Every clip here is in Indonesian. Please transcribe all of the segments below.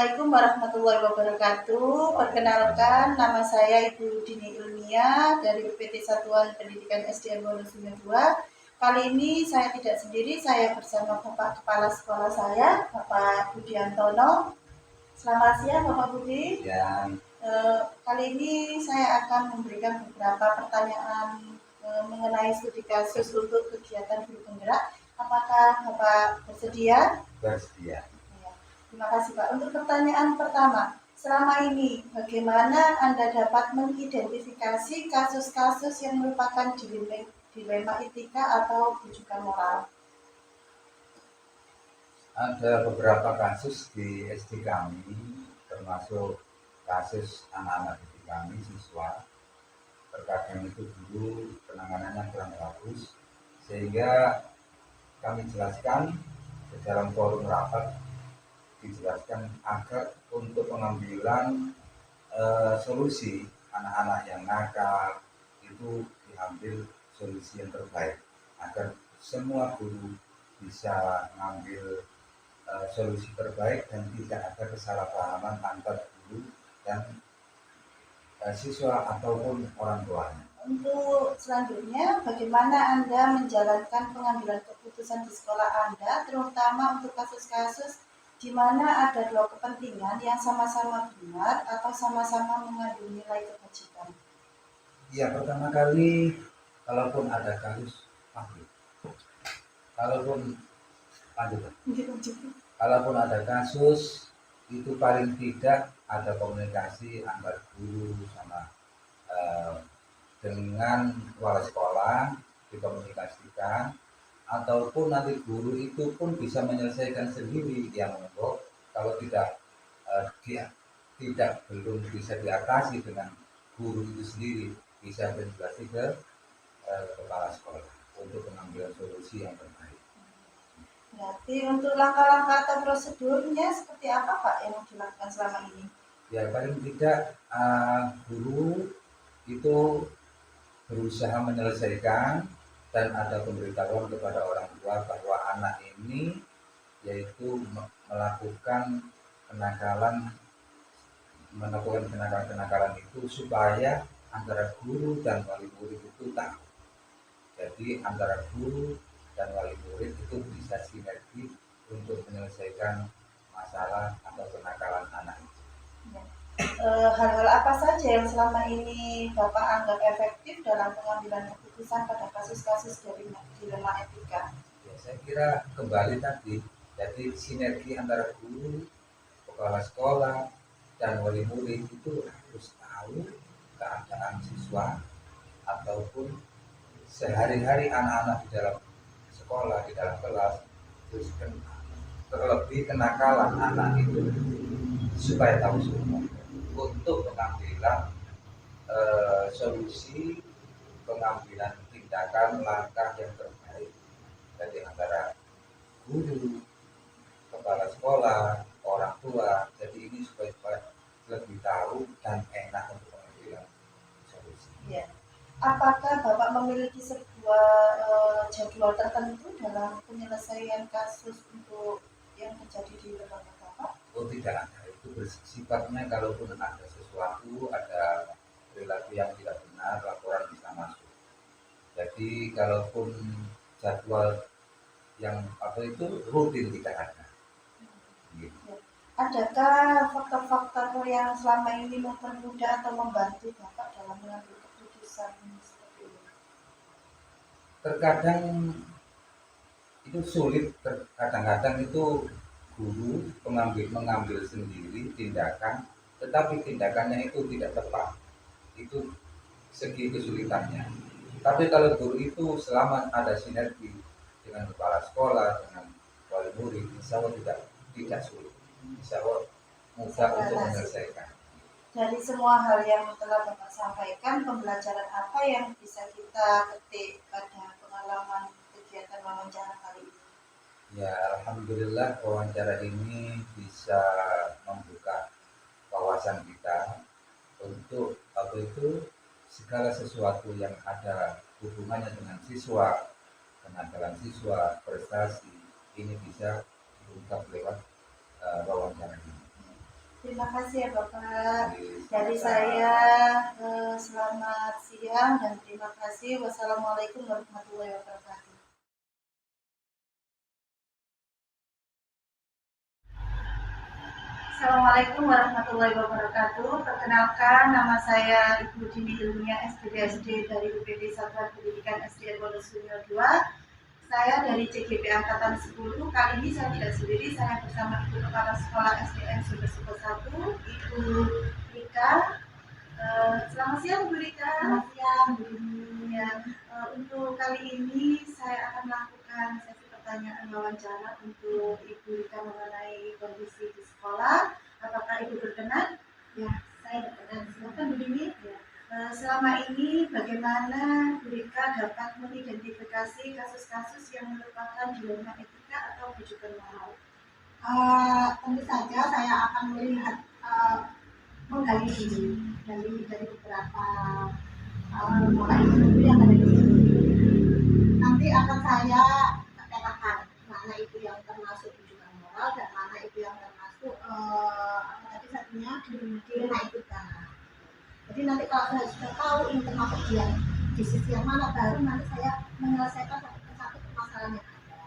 Assalamualaikum warahmatullahi wabarakatuh. Perkenalkan, nama saya Ibu Dini Ilmia dari UPT Satuan Pendidikan SDN Wonosobo 2. Kali ini saya tidak sendiri, saya bersama Bapak Kepala Sekolah saya, Bapak Budi Antono. Selamat siang Bapak Budi. Ya. Kali ini saya akan memberikan beberapa pertanyaan mengenai studi kasus untuk kegiatan guru penggerak. Apakah Bapak bersedia? Bersedia. Terima kasih Pak. Untuk pertanyaan pertama, selama ini bagaimana Anda dapat mengidentifikasi kasus-kasus yang merupakan dilema etika atau rujukan moral? Ada beberapa kasus di SD kami, termasuk kasus anak-anak didik kami, siswa. Terkadang itu dulu penanganannya kurang bagus, sehingga kami jelaskan di dalam forum rapat, dijelaskan agar untuk pengambilan solusi anak-anak yang nakal itu diambil solusi yang terbaik agar semua guru bisa mengambil solusi terbaik dan tidak ada kesalahpahaman antar guru dan siswa ataupun orang tuanya. Untuk selanjutnya, bagaimana Anda menjalankan pengambilan keputusan di sekolah Anda, terutama untuk kasus-kasus di mana ada dua kepentingan yang sama-sama benar atau sama-sama mengandung nilai kebajikan? Ya, pertama kali, kalaupun ada kasus, kalaupun ada kasus, itu paling tidak ada komunikasi antar guru sama dengan kepala sekolah, dikomunikasikan, ataupun nanti guru itu pun bisa menyelesaikan sendiri yang monggo. Kalau tidak belum bisa diatasi dengan guru itu sendiri, bisa berkomunikasi ke kepala sekolah untuk mengambil solusi yang terbaik. Berarti untuk langkah-langkah atau prosedurnya seperti apa Pak yang dilakukan selama ini? Ya paling tidak guru itu berusaha menyelesaikan dan ada pemberitahuan kepada orang tua bahwa anak ini yaitu melakukan kenakalan itu supaya antara guru dan wali murid itu tahu. Jadi antara guru dan wali murid itu bisa sinergi untuk menyelesaikan masalah atau kenakalan anak itu. Hal-hal apa saja yang selama ini Bapak anggap efektif dalam pengambilan keputusan pada kasus-kasus dari dilema etika? Ya, saya kira kembali tadi, jadi sinergi antara guru, kepala sekolah, dan wali murid itu harus tahu keadaan siswa ataupun sehari-hari anak-anak di dalam sekolah, di dalam kelas, terus terlebih kenakalan anak itu supaya tahu semua untuk pengambilan solusi pengambilan tindakan langkah yang terbaik dari antara guru, kepala sekolah, orang tua. Jadi ini supaya lebih tahu dan enak untuk pengambilan solusi. Ya. Apakah Bapak memiliki sebuah jadwal tertentu dalam penyelesaian kasus untuk yang terjadi di lembaga Bapak? Oh tidak ada, itu bersifatnya kalaupun ada sesuatu, ada perilaku yang tidak benar, laporan bisa masuk. Jadi kalaupun jadwal yang itu rutin tidak ada. Gitu. Adakah faktor-faktor yang selama ini mempermudah atau membantu Bapak dalam mengambil keputusan seperti ini? Terkadang itu sulit, kadang-kadang itu guru mengambil sendiri tindakan, tetapi tindakannya itu tidak tepat. Itu segi kesulitannya. Tapi kalau guru itu selama ada sinergi dengan kepala sekolah, dengan wali murid, insya Allah tidak sulit. Insya Allah mudah untuk menyelesaikan. Dari semua hal yang telah Bapak sampaikan, pembelajaran apa yang bisa kita petik pada pengalaman kegiatan wawancara kali ini? Ya, alhamdulillah wawancara ini bisa membuka wawasan kita untuk segala sesuatu yang ada hubungannya dengan siswa, kenakalan siswa, prestasi, ini bisa diungkap lewat wawancara ini. Terima kasih ya Bapak. Dari saya selamat siang dan terima kasih. Wassalamualaikum warahmatullahi wabarakatuh. Assalamualaikum warahmatullahi wabarakatuh. Perkenalkan, nama saya Ibu Dini Ilmia SPDSD dari UPD Satuan Pendidikan SD Bonus Junior 2. Saya dari CGP Angkatan 10. Kali ini saya tidak sendiri, saya bersama Ibu Kepala Sekolah SDN Sumber 1, Ibu Rika. Selamat siang Bu Rika. Selamat siang, Bu. Ya, untuk kali ini saya akan melakukan sesi pertanyaan wawancara untuk Ibu Rika mengenai kondisi di sekolah. Apakah Ibu berkenan? Ya, saya berkenan. Silakan Bu Dini. Ya. Selama ini bagaimana Bu Rika dapat mengidentifikasi kasus-kasus yang merupakan dilema etika atau rujukan moral? Tentu saja saya akan melihat menggali dulu dari beberapa lembaga itu yang ada di sini. Nanti akan saya katakan mana itu yang termasuk rujukan moral dan mana itu yang termasuk apa tadi satunya dilema etika. Jadi nanti kalau saya sudah tahu ini termasuk di sisi yang mana, baru nanti saya menyelesaikan satu persatu permasalahan yang ada.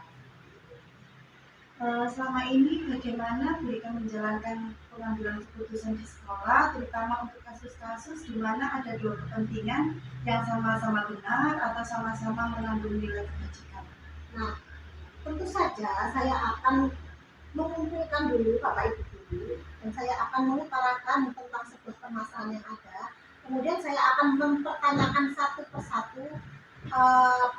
Selama ini bagaimana Bu Rika menjalankan pengambilan keputusan di sekolah, terutama untuk kasus-kasus di mana ada dua kepentingan yang sama-sama benar atau sama-sama mengandung nilai kebajikan? Nah, tentu saja saya akan mengumpulkan dulu Bapak Ibu dulu, dan saya akan mengutarakan tentang sebuah permasalahan yang ada. Kemudian saya akan mempertanyakan satu persatu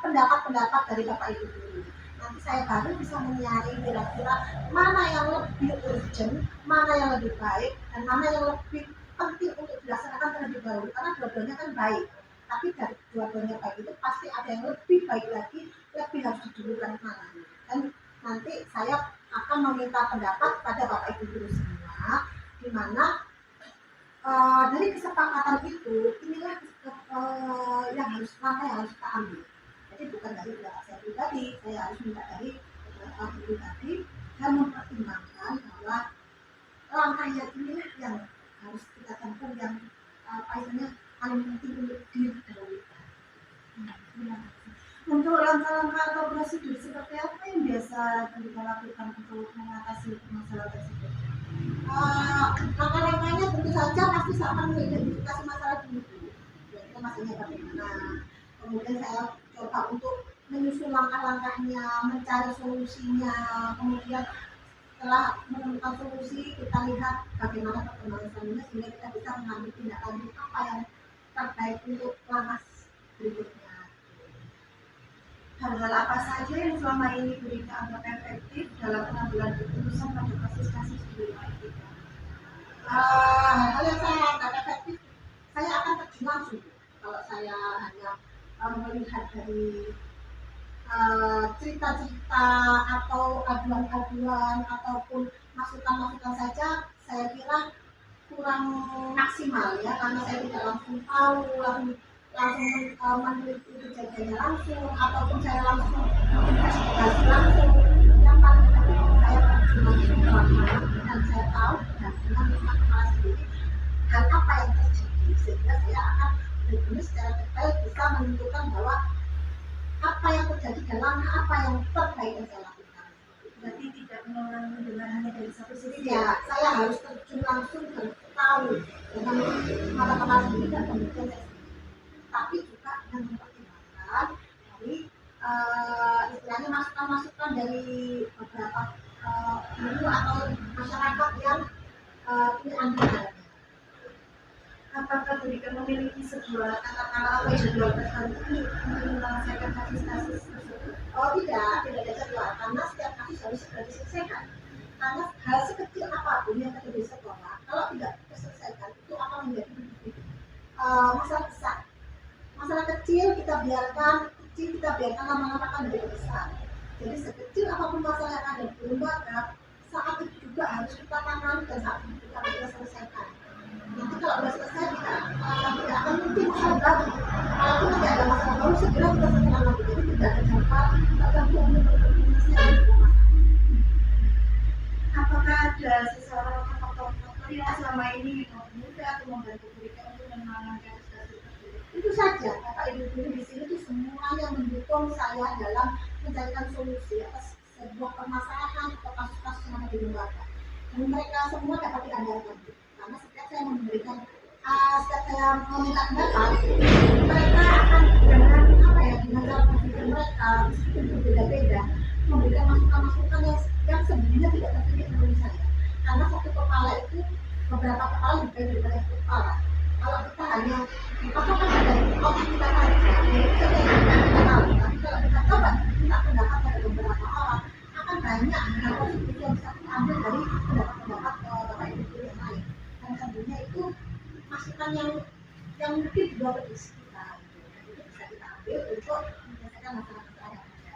pendapat-pendapat dari Bapak Ibu dulu. Nanti saya baru bisa menyaring kira-kira mana yang lebih urgent, mana yang lebih baik, dan mana yang lebih penting untuk dilaksanakan terlebih dahulu. Karena dua-duanya kan baik, tapi dari dua-duanya baik itu pasti ada yang lebih baik lagi, lebih harus didulukan mana. Dan nanti saya akan meminta pendapat pada Bapak Ibu guru semua, di mana dari kesepakatan itu inilah yang harus kita ambil. Jadi bukan dari pendapat saya pribadi, saya harus minta dari beberapa guru tadi dan mempertimbangkan bahwa langkah yang inilah yang harus kita tempuh, yang pastinya paling penting untuk didahulukan. Untuk langkah-langkah atau prosedur seperti apa yang biasa kita lakukan untuk mengatasi masalah tersebut? Langkah-langkahnya tentu saja pasti saya akan mengidentifikasi masalah dulu. Yaitu masalahnya bagaimana. Kemudian saya coba untuk menyusun langkah-langkahnya, mencari solusinya. Kemudian setelah menemukan solusi, kita lihat bagaimana perkembangan selanjutnya sehingga kita bisa mengambil tindak lanjut apa yang terbaik untuk langkah berikutnya. Hal-hal apa saja yang selama ini Bu Rika anggap efektif dalam pengambilan keputusan pada kasus-kasus dilema etika? Hal yang saya anggap efektif, saya akan terjun langsung. Kalau saya hanya melihat dari cerita-cerita atau aduan-aduan ataupun masukan-masukan saja, saya kira kurang maksimal ya, karena saya tidak langsung tahu, langsung meneliti kejadiannya langsung, ataupun saya langsung investigasi langsung. Yang paling efektif saya terjun langsung ke lapangan dan saya tahu dan dengan melihat kepala sendiri hal apa yang terjadi, sehingga saya akan benar-benar secara detail bisa menentukan bahwa apa yang terjadi dan langkah apa yang terbaik yang saya lakukan. Berarti tidak mendengar hanya dari satu sisi Ya, saya harus terjun langsung dan tahu dengan mata kepala sendiri dan kemudian saya tapi juga dengan mempertimbangkan dari istilahnya masukan-masukan dari beberapa guru atau masyarakat yang ini anti dalamnya. Apakah Bu Rika memiliki sebuah kata-kata atau jadwal tertentu untuk menyelesaikan kasus-kasus tersebut? Oh tidak ada jadwal, karena setiap kasus harus segera diselesaikan. Karena hal sekecil apapun yang terjadi di sekolah, kalau tidak diselesaikan itu akan menjadi masalah besar. Masalah kecil kita biarkan lama-lama akan menjadi besar. Jadi sekecil apapun masalah yang ada di lembaga, saat itu juga harus kita tangani dan saat itu juga harus kita selesaikan. Nanti kalau sudah selesai tidak akan mungkin masalah baru. Kalaupun nanti ada masalah baru segera kita selesaikan lagi. Jadi tidak ada jangka tertentu untuk menyelesaikan masalah. Apakah ada seseorang atau faktor-faktor yang selama ini mudah atau membantu mereka untuk menangani kasus-kasus tersebut. Itu saja Bapak Ibu guru di sini tuh semuanya mendukung saya dalam mencarikan solusi atas sebuah permasalahan atau kasus-kasus yang ada di lembaga. Dan mereka semua dapat diandalkan karena setiap saya memberikan setiap saya meminta pendapat, mereka akan dengan apa ya, dengan cara berpikir mereka meskipun berbeda-beda memberikan masukan-masukan yang sebenarnya tidak terpikir menurut saya. Karena satu kepala itu beberapa kepala lebih baik daripada satu kepala. Kalau kita hanya apakah ada otak kita saja, itu saja yang kita tahu. Tapi kalau kita coba minta pendapat dari beberapa orang, akan banyak hal positif yang bisa kita ambil dari pendapat-pendapat Bapak Ibu guru yang lain. Dan tentunya itu masukan yang mungkin di luar prediksi kita, itu bisa kita ambil untuk menyelesaikan masalah-masalah yang ada.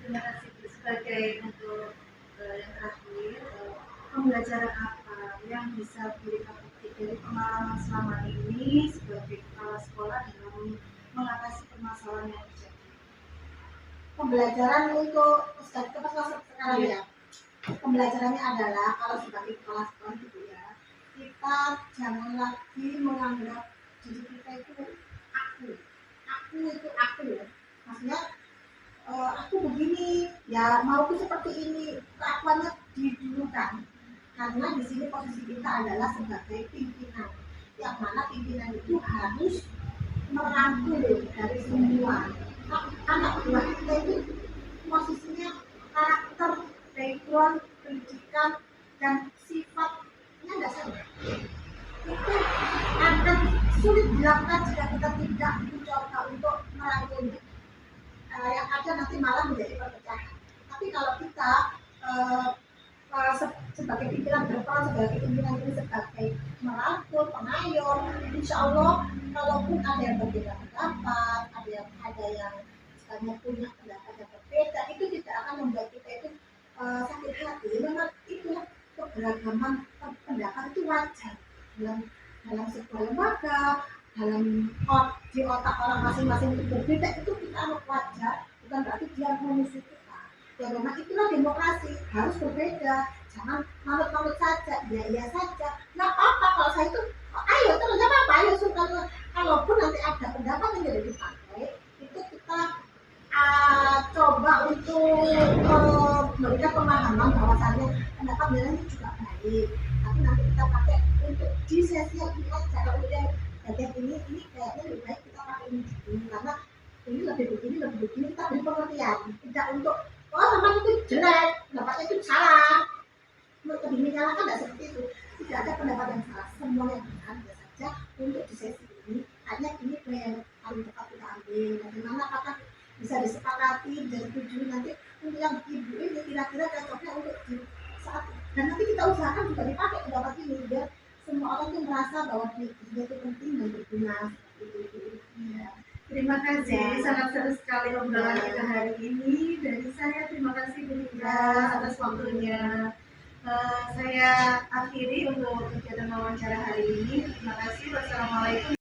Terima kasih Bu. Sebagai untuk yang terakhir, pembelajaran apa yang bisa diberikan dari pengalaman selama ini sebagai kepala sekolah dalam mengatasi permasalahan yang terjadi? Pembelajaran untuk sekarang ya, pembelajarannya adalah kalau sebagai kepala sekolah gitu ya, kita jangan lagi menganggap diri kita itu aku itu aku, maksudnya aku begini ya, mauku seperti ini, keakuannya didulukan. Karena di sini posisi kita adalah sebagai pimpinan, yang mana pimpinan itu harus merangkul dari semua anak buah kita. Itu posisinya karakter, background, pendidikan, dan sifatnya tidak sama. Itu akan sulit dilakukan jika kita tidak mencoba untuk merangkulnya. Yang ada nanti malah menjadi perpecahan. Tapi kalau kita sebagai pimpinan berperan sebagai pimpinan ini sebagai merangkul, pengayom, insya Allah kalaupun ada yang berbeda pendapat, ada yang misalnya punya pendapat yang berbeda, itu tidak akan membuat kita itu sakit hati. Memang itu keberagaman pendapat itu wajar dalam sebuah lembaga, di otak orang masing-masing itu berbeda, itu kita anggap wajar, bukan berarti dia memusuhi kita. Ya memang itulah demokrasi, harus berbeda, jangan manut-manut saja, iya saja, nggak apa-apa. Kalau saya itu ayo terus, nggak apa-apa, ayo kalaupun nanti ada pendapat yang tidak dipakai, itu kita coba untuk memberikan pemahaman bahwasannya pendapat ini juga baik, tapi nanti kita pakai untuk di sesi yang ini aja. Kalau yang bagian ini kayaknya lebih baik kita pakai ini dulu, karena ini lebih begini, kita beri pengertian, tidak untuk sama itu jelek, pendapatnya itu salah, lebih menyalahkan, tidak seperti itu. Tidak ada pendapat yang salah, semuanya benar saja. Untuk di sesi ini hanya ini yang paling tepat kita ambil, bagaimana apakah bisa disepakati, bisa disetujui nanti untuk yang ibu ini kira-kira cocoknya untuk di saat, dan nanti kita usahakan juga dipakai pendapat ini biar semua orang itu merasa bahwa dia itu penting dan berguna. Ya. Terima kasih, sangat seru sekali obrolan kita hari ini. Dari saya terima kasih Bu Linda atas waktunya. Saya akhiri untuk kegiatan wawancara hari ini. Terima kasih. Wassalamualaikum.